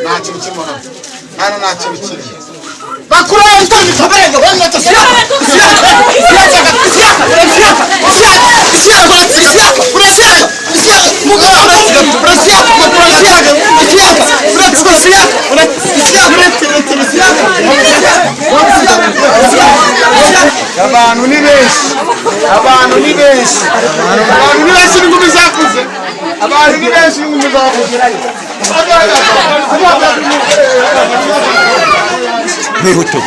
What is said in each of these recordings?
Nacho kimona. Nana nacho bikiri. Bakura yitanga tabarega wanga tasiya. Abantu ni benshi n'ingumi zakuze abantu ni benshi n'ingumi zakuze bihutu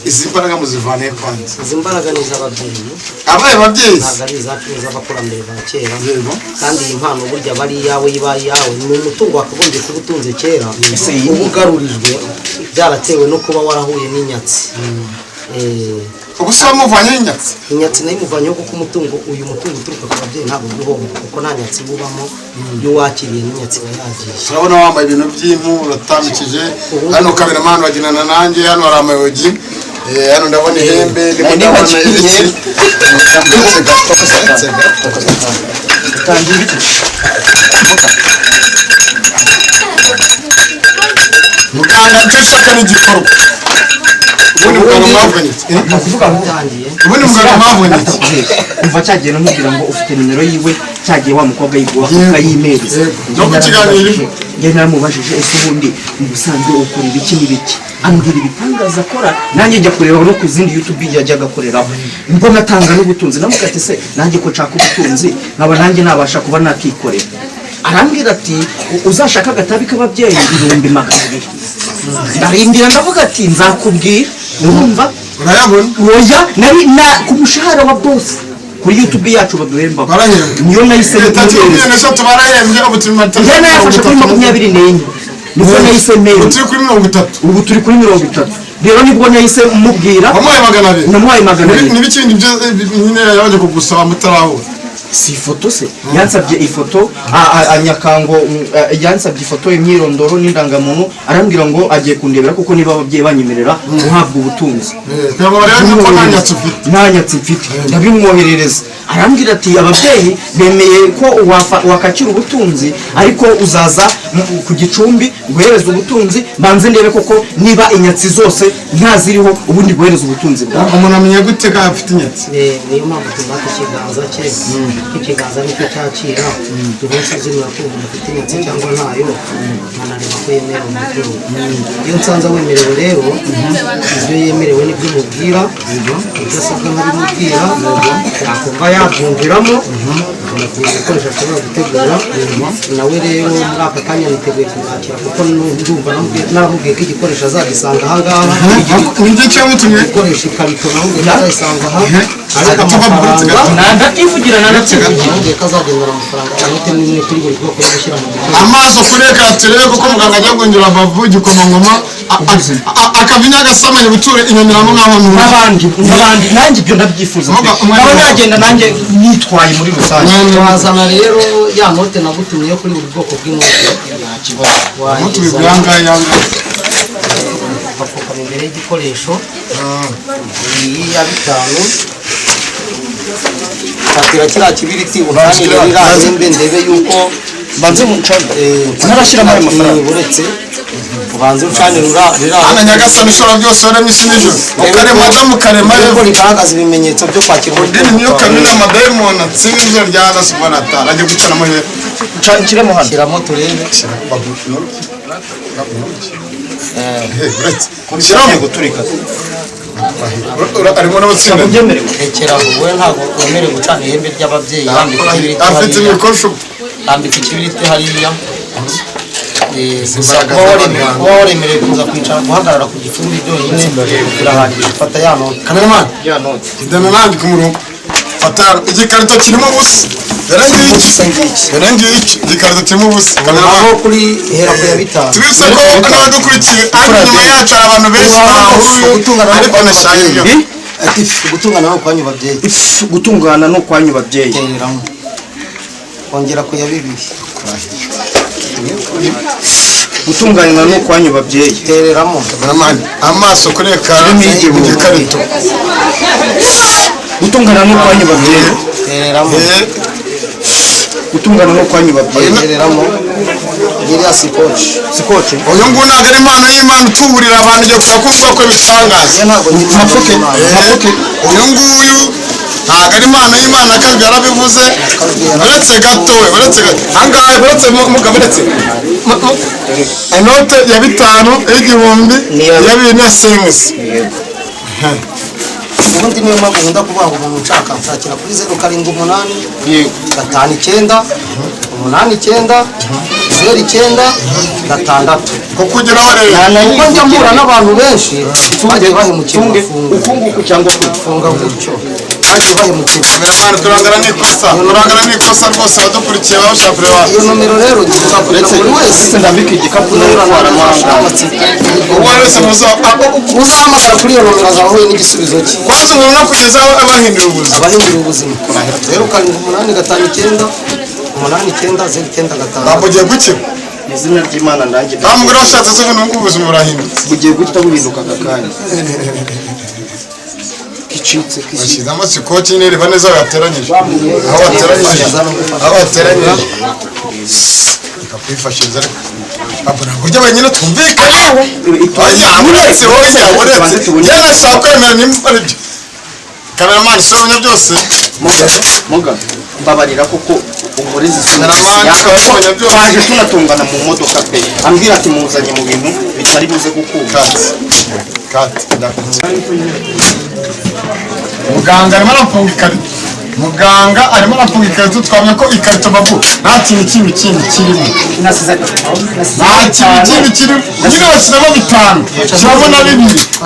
izi mbaraga muzivane kwanza izi mbaraga ni z'ababyeyi ababyeyi ntabwo ari izacu z'abakurambere ba kera kandi iyi mpano burya bari iyawe iba iyawe ni umutungo wakagombye kuba utunze kera uba ugarurijwe byaratewe no kuba warahuye n'inyatsi ubu se wamuvanye inyatsi inyatsi nayo imuvanyeho kuko uyu mutungo uturuka ku babyeyi ntabwo uguhomba kuko nta nyatsi bubamo iyo wakiriye n'inyatsi iba yagiye turabona wambaye ibintu by'impu uratambikije hano kameramani waginana nanjye hano hari amayogi hano ndabona ihembe ndimo ndabona ibiki muganga nshaka n'igikorwa ubundi muganga mwavunitse ubundi muganga mwavunitse umva cyagiye namubwira ngo ufite nimero yiwe cyagiye wa mukobwa yiguha ukayimeza no ku kiganiro njye naramubajije ese ubundi mu busanzwe ukora ibiki n'ibiki ambwira ibitangaza akora nanjye njya kureba no ku zindi YouTube yajyaga akoreraho mbona atanga n'ubutunzi namukate se nanjye ko nshaka ubutunzi nkaba nanjye nabasha kuba nakikorera arambwira ati uzashaka agatabi k'ababyeyi 200,000 ndarindira ndavuga ati nzakubwira urumva urayabona oya nari na ku mushahara wa boss kuri YouTube yacu baduhemba niyo nahise nayafashe kuri 24 nibwo nahise mail ubu turi kuri 30 rero nibwo nahise mubwira namuhaye 200 n'ibikindi nyine yaje kugusaba mutaraho si ifoto se yansabye ifoto anyakango yansabye ifoto imyirondoro n'indangamuntu arambwira ngo agiye kundebera kuko niba ababyeyi banyemerera guhabwa ubutunzi ntanyatsi mfite ndabimwoherereza arambwira ati ababyeyi bemeye ko wakakira ubutunzi ariko uzaza ku Gicumbi guhereza ubutunzi banze ndebe koko niba inyatsi zose ntaziriho ubundi guhereza ubutunzi bwawe umuntu amenya gute ko afite inyatsi niyo mpamvu tubaka ikiganza cye ikiganza nicyo cyakira tubasha zimwe ko umuntu afite inyatsi cyangwa ntayo nkanareba ko yemerewe umutungo iyo nsanze wemerewe rero ibyo yemerewe nibyo mubwira ibyo asabwa nkabimubwira akumva yabyumviramo ibikoresho ashobora gutegura nawe rero muri aka kanya niteguye kumwakira kuko ndumva namubwiye ko igikoresho azagisanga ahangaha nibyo cyamutumye gukoresha ikarito namubwiye azayisanga aha ariko amafaranga ndativugira namubwiye ko azagendera amafaranga cyangwa n'imwe kuri buri bwoko yo gushyira mu gikoresho amaso kureka turebe kuko muganga ajya guhindura abavu igikomangoma akavinya agasamanya gutura inyumiramo n'abandi nanjye ibyo ndabyifuza nawe nagenda nanjye nitwaye muri rusange wazana rero ya note nagutumye yo kuri buri bwoko bw'inote bapfukama imbere y'igikoresho iyi ya 5 fatira kiriya kibiriti uhanire rirahembe ndebe yuko banze narashyiramo ayo mafaranga uretse ubanze ucanira hano Nyagasani ushobora byose waremye isi n'ijoro ukarema mukarema rero rigaragaza ibimenyetso byo kwakira udini niyo kamina amadayimoni atsinda ijoro rya Nasubanata ajya gucanamo hera kiremo hano shyiramo turebe kurishye guturika arimo n'abatsinda rekera wowe ntabwo wemerewe gucana ihembe ry'ababyeyi afite ibikoresho ambika ikibiriti hariya waremerewe kuza kwicara guhagarara ku gicumbi byonyine birahagije fata ya note kameramani idana nandi ku murongo fata igikarito kirimo ubusa dore ngiki igikarito kirimo ubusa aho kuri hera ku ya bitanu tubise ko n'abadukurikiye ariko nyuma yacu hari abantu benshi bahuruye ariko nashaka ibyo ati gutungana no kwanyu babyeyi gutungana no kwanyu babyeyi tereramo kongera ku ya bibiri gutungana no kwanyu babyeyi tereramo amaso kureka igikarito gutungana no kwanyu babyeyi tereramo gutungana no kwanyu babyeyi tereramo iriya sikoci uyu nguyu ntabwo ari impano y'Imana utuburira abantu igihe kuva kumva ko bitangaza mafuke uyu nguyu ntabwo ari impano y'Imana kandi yarabivuze uretse gato ahangaha uretse mugabo uretse inote ya 5 y'igihumbi ya 4 na sengisi ubundi niyo mpamvu nkunda kuvuga ngo umuntu nshaka nshakira kuri 0,589 ko kugeraho rero kuko njya mpura n'abantu benshi bagiye bahemukira ukunguku cyangwa gufunga gutyo bagiye bahemukira turangana n'ikosa rwose abadukurikiye babashapure wa iyo nomero rero tuzakorera buri wese ndabika igikapu uwo wese uzahamagara kuri iyo nomero azahuye n'igisubizo cye kwanza umuntu no kugeza abahindura ubuzima 0,889 ntabwo ugiye gukira izina ry'Imana ndangiye nta mugore washatse se ngo nubwo ubuzima burahindutse bugiye guhita buhinduka aka kanya gicitse bashyizamo sikoci nireba neza yateranyije aho wateranyije ikakwifashiriza ariko abura buryo wenyine twumvikane uretse njye nashaka kwemera nimba ari byo kameramani soromya byose muga mbabarira koko umurizi twaje tunatungana mu modoka pe ambwira ati muzanye mu bintu bitari buze gukunda muganga arimo arafunga ikarito twamye ko ikarito babu nta kintu kindi kirimo nta kintu kirimo nyine bashyiramo 5 shyiramo na 2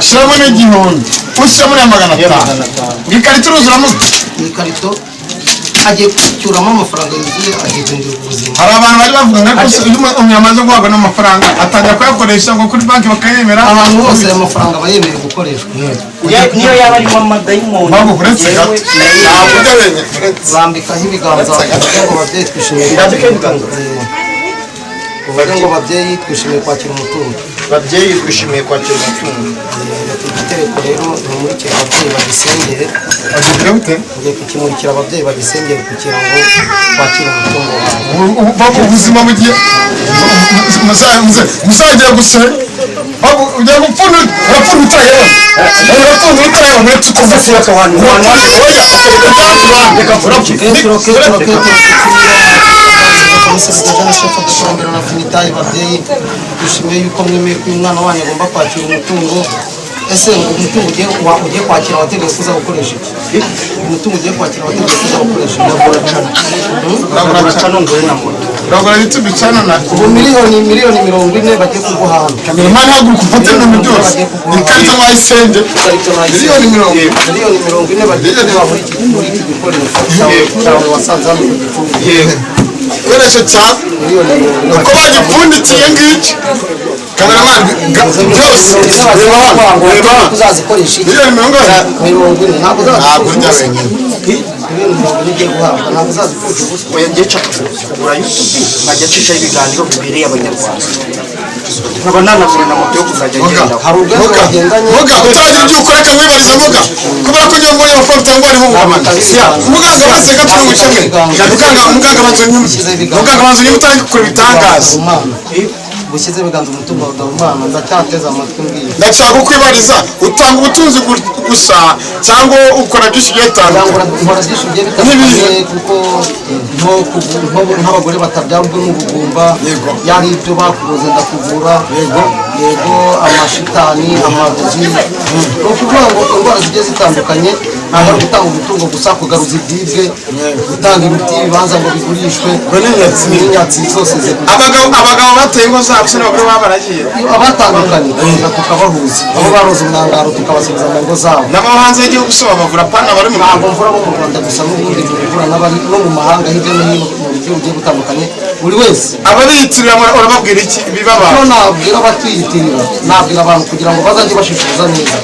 shyiramo n'igihumbi ushyiramo na 500 ikarito iruzuramo ikarito agiye kucyuramo amafaranga yuzuye agihindura ubuzima hari abantu bari bavuga ngo iyo umuntu yamaze guhabwa n'amafaranga atangira kuyakoresha ngo kuri banki bakayemera abantu bose ayo mafaranga aba yemerewe gukoreshwa niyo yaba arimo amadayimoni babu uretse gato ntabwo ujya wenyine bambikaho ibiganza kugira ngo babyeyi twishimiye uvuge ngo babyeyi twishimiye kwakira umutungo igitereko rero nimurikira ababyeyi bagisengere ngiye kukimurikira ababyeyi bagisengere kugira ngo bakire umutungo wabo ubuzima bugiye muzagira gusa ugiye gupfunda utayabona uretse ukuvufura dushimiye yuko mwemeye ko umwana wanyu agomba kwakira umutungo ese umutungo ugiye kwakira abategereje kuza gukoresha iki umutungo ugiye kwakira abategereje kuza gukoresha uragura YouTube channel na ubu miliyoni 40 bagiye kuguha hano kameramani haguruka ufate ibintu byose ikarito mwayisenge miliyoni 40 bagiye kuguha muri iki gikoresho cyawe wasanze hano igikoresho cyawe uko bagipfundikiye ngiki kameramani byose reba uzazikoresha iki miliyoni 40 ntabwo ujya wenyine ugiye guhabwa ntabwo uzazikoresha gusa oyageca kugura YouTube nkajya acisha ibiganiro bibereye abanyarwanda nkaba nanagura na moto yo kuzajya agenda hari ubwo bagendanye utagira ibyo ukora kamwibariza muga kubera ko njye mbonye amafaranga ngo ari hungabana muganga bose gato mucemwe muganga banzo nyuma utangiye gukora ibitangaza bushyize biganza umutungo wa Ndahumana ndacyateza amatwi mbwira ndashaka kukwibariza utanga ubutunzi gusa cyangwa ukora byinshi bigiye bitandukanye nkora byinshi bigiye bitandukanye kuko nk'abagore batabyarwa n'ubugumba yari ibyo bakubuze ndakuvura yego amashitani amarozi ni ukuvuga ngo indwara zigiye zitandukanye ntabwo ari gutanga umutungo gusa kugaruza ibyibwe gutanga ibiti ibibanza ngo bigurishwe n'inyatsi zose abagabo bateye ingo zabo abasore n'abagore baba baragiye abatandukanye tukabahuza abo baroze umwangaro tukabasubiza mu ngo zabo n'abo hanze y'igihugu so bavura pana bari mu ntabwo mvura bo mu Rwanda gusa n'ubundi mvura n'abari no mu mahanga hirya no hino mu buryo bugiye butandukanye buri wese abariyitirira urababwira iki bibaba nabwira abatiyitirira nabwira abantu kugira ngo bazajye bashishoza neza